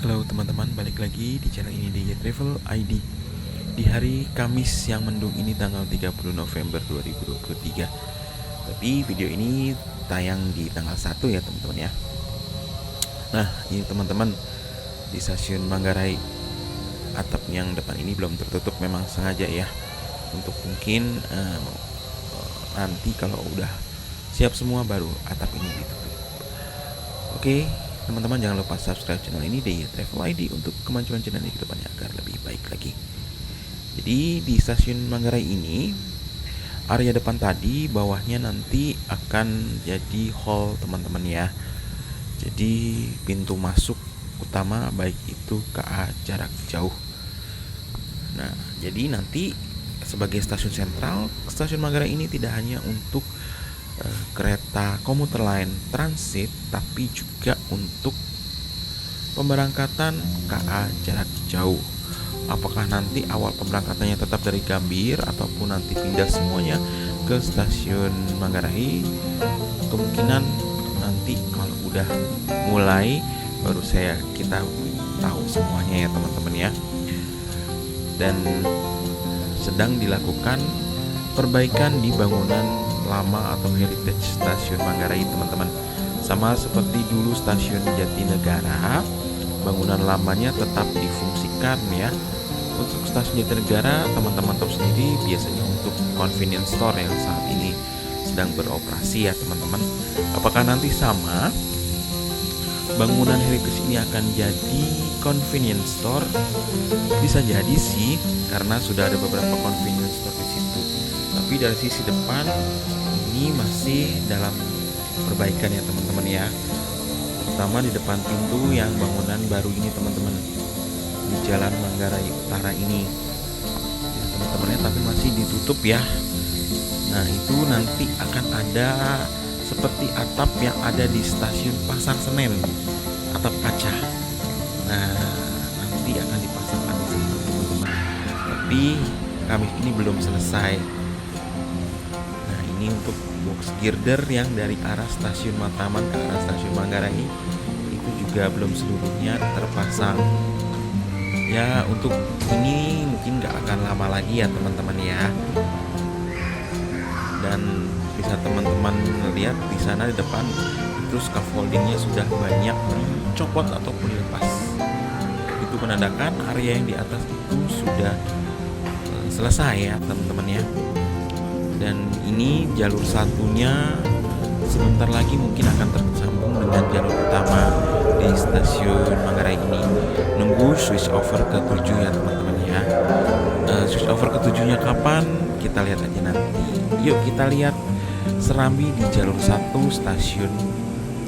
Halo teman-teman, balik lagi di channel ini DIY Travel ID. Di hari Kamis yang mendung ini tanggal 30 November 2023. Tapi video ini tayang di tanggal 1 ya teman-teman ya. Nah ini teman-teman, di stasiun Manggarai, atap yang depan ini belum tertutup, memang sengaja ya, untuk mungkin nanti kalau udah siap semua baru atap ini ditutup. Oke, teman-teman jangan lupa subscribe channel ini DIY Travel ID untuk kemajuan channel ini ke depannya agar lebih baik lagi. Jadi di stasiun Manggarai ini, area depan tadi, bawahnya nanti akan jadi hall teman-teman ya. Jadi pintu masuk utama baik itu KA jarak jauh. Nah, jadi nanti sebagai stasiun sentral, stasiun Manggarai ini tidak hanya untuk kereta komuter lain transit, tapi juga untuk pemberangkatan KA jarak jauh. Apakah nanti awal pemberangkatannya tetap dari Gambir ataupun nanti pindah semuanya ke stasiun Manggarai, kemungkinan nanti kalau udah mulai baru kita tahu semuanya ya teman-teman ya. Dan sedang dilakukan perbaikan di bangunan lama atau heritage stasiun Manggarai teman-teman. Sama seperti dulu stasiun Jatinegara, bangunan lamanya tetap difungsikan ya. Untuk stasiun Jatinegara, teman-teman tahu sendiri, biasanya untuk convenience store yang saat ini sedang beroperasi ya teman-teman. Apakah nanti sama bangunan heritage ini akan jadi convenience store? Bisa jadi sih, karena sudah ada beberapa convenience store di situ. Tapi dari sisi depan ini masih dalam perbaikan ya teman-teman ya. Terutama di depan pintu yang bangunan baru ini teman-teman, di Jalan Manggarai Utara ini ya teman-teman ya, tapi masih ditutup ya. Nah itu nanti akan ada seperti atap yang ada di stasiun Pasar Senen, atap kaca. Nah nanti akan dipasangkan di situ teman-teman. Tapi Kamis ini belum selesai. Nah ini untuk box girder yang dari arah stasiun Matraman ke arah stasiun Manggarai itu juga belum seluruhnya terpasang. Ya untuk ini mungkin gak akan lama lagi ya teman-teman ya. Dan bisa teman-teman lihat di sana di depan itu scaffoldingnya sudah banyak dicopot ataupun dilepas. Itu menandakan area yang di atas itu sudah selesai ya teman-teman ya. Dan ini jalur satunya sebentar lagi mungkin akan tersambung dengan jalur utama di stasiun Manggarai ini. Nunggu switch over ke 7 ya teman-teman ya. Switch over ke 7-nya kapan? Kita lihat aja nanti. Yuk kita lihat Serambi di jalur 1 stasiun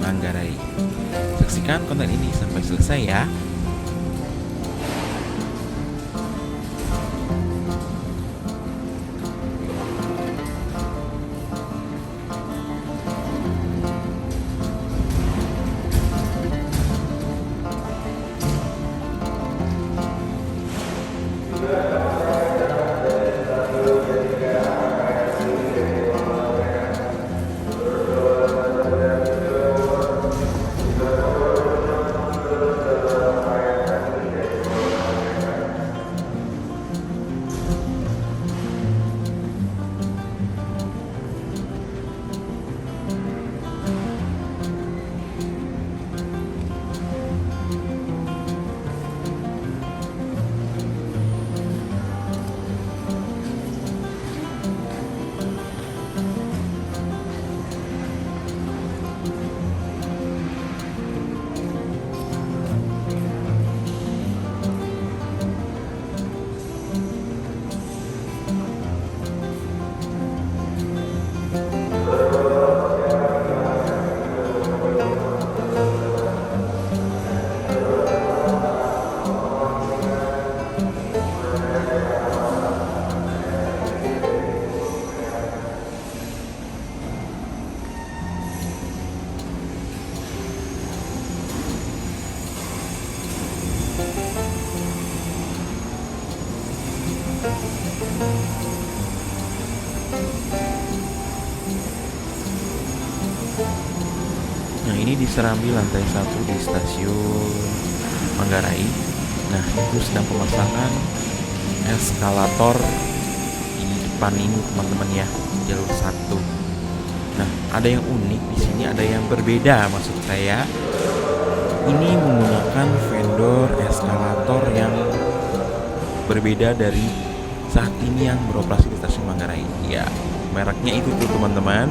Manggarai. Saksikan konten ini sampai selesai ya. Nah, ini di Serambi lantai 1 di stasiun Manggarai. Nah, itu sedang pemasangan eskalator di depan ini teman-teman ya, jalur 1. Nah, ada yang unik di sini, ada yang berbeda maksud saya. Ini menggunakan vendor eskalator yang berbeda dari saat ini yang beroperasi di stasiun Manggarai. Ya, mereknya itu tuh teman-teman.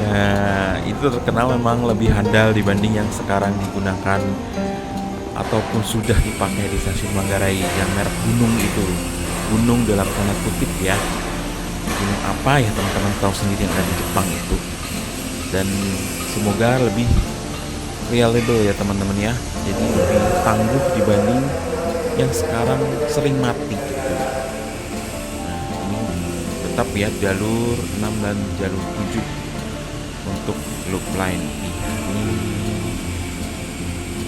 Nah, itu terkenal memang lebih handal dibanding yang sekarang digunakan ataupun sudah dipakai di stasiun Manggarai yang merek gunung itu. Gunung dalam tanda kutip ya. Gunung apa ya teman-teman tahu sendiri yang ada di Jepang itu. Dan semoga lebih reliable ya teman-teman ya. Jadi lebih tangguh dibanding yang sekarang sering mati gitu. Nah, ini tetap ya jalur 6 dan jalur 7 untuk loop line di hari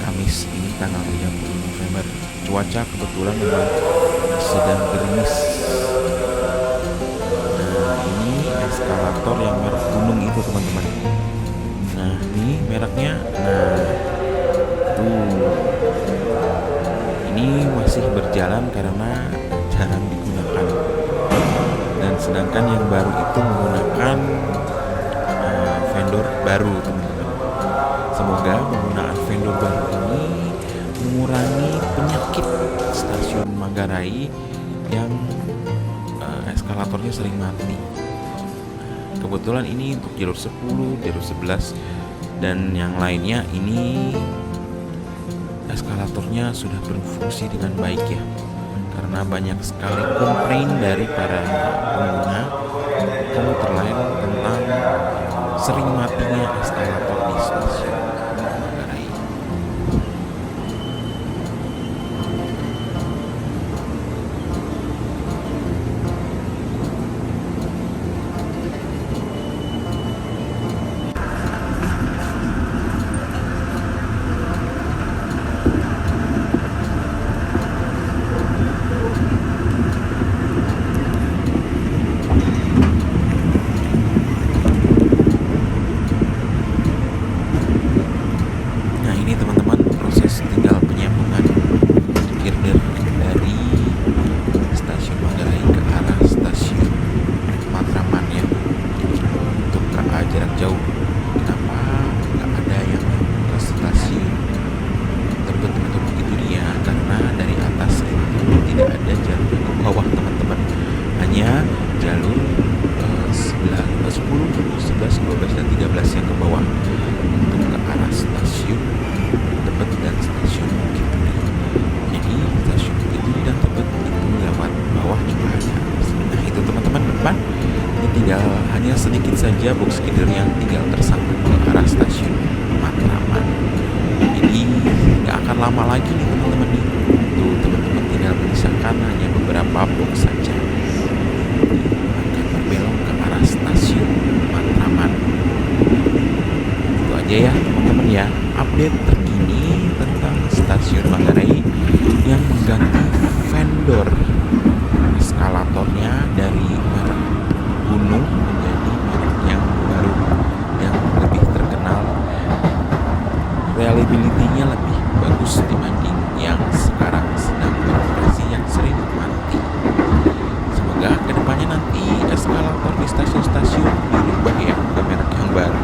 Kamis ini tanggal 30 November. Cuaca kebetulan memang sedang gerimis. Nah, ini eskalator yang merek gunung itu teman-teman. Nah, ini mereknya. Nah, tuh. Ini masih berjalan karena jarang digunakan. Dan sedangkan yang baru itu menggunakan vendor baru teman-teman. Semoga penggunaan vendor baru ini mengurangi penyakit stasiun Manggarai yang eskalatornya sering mati. Kebetulan ini untuk jalur 10, jalur 11 dan yang lainnya ini eskalatornya sudah berfungsi dengan baik ya. Karena banyak sekali komplain dari para pengguna komuter lain tentang sering matinya eskalator di stasiun Manggarai. Jauh. Kenapa nggak ada yang ke stasiun Tebet atau begitu dia? Karena dari atas itu tidak ada jalur ke bawah teman-teman. Hanya jalur 10, 11, 12, dan 13 yang ke bawah untuk ke arah stasiun Tebet dan stasiun Bukit Duri. Jadi stasiun Bukit Duri dan Tebet itu lewat bawah juga ada. Nah itu teman-teman depan. Ini tinggal hanya sedikit saja box feeder yang tinggal tersambung ke arah stasiun Matraman. Jadi nggak akan lama lagi nih teman-teman nih. Tuh teman-teman tinggal menyisakan hanya beberapa box saja. Akan berbelok ke arah stasiun Matraman. Itu aja ya teman-teman ya. Update terkini tentang stasiun Manggarai yang mengganti vendor eskalatornya dari merek gunung menjadi merek yang baru yang lebih terkenal, reliability-nya lebih bagus dibanding yang sekarang sedang beroperasi yang sering mati. Semoga kedepannya nanti eskalator di stasiun-stasiun dirubah ya ke merek yang baru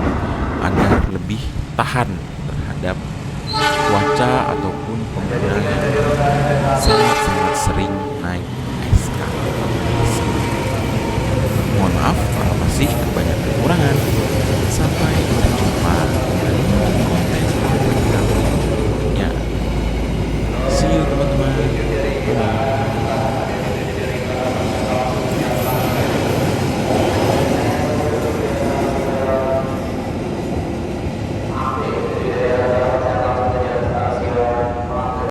agar lebih tahan terhadap cuaca ataupun pengguna yang sangat-sangat sering naik eskalator. Mohon maaf kalau masih banyak kekurangan. Sampai berjumpa kembali di konten berikutnya. See you teman-teman. Bye.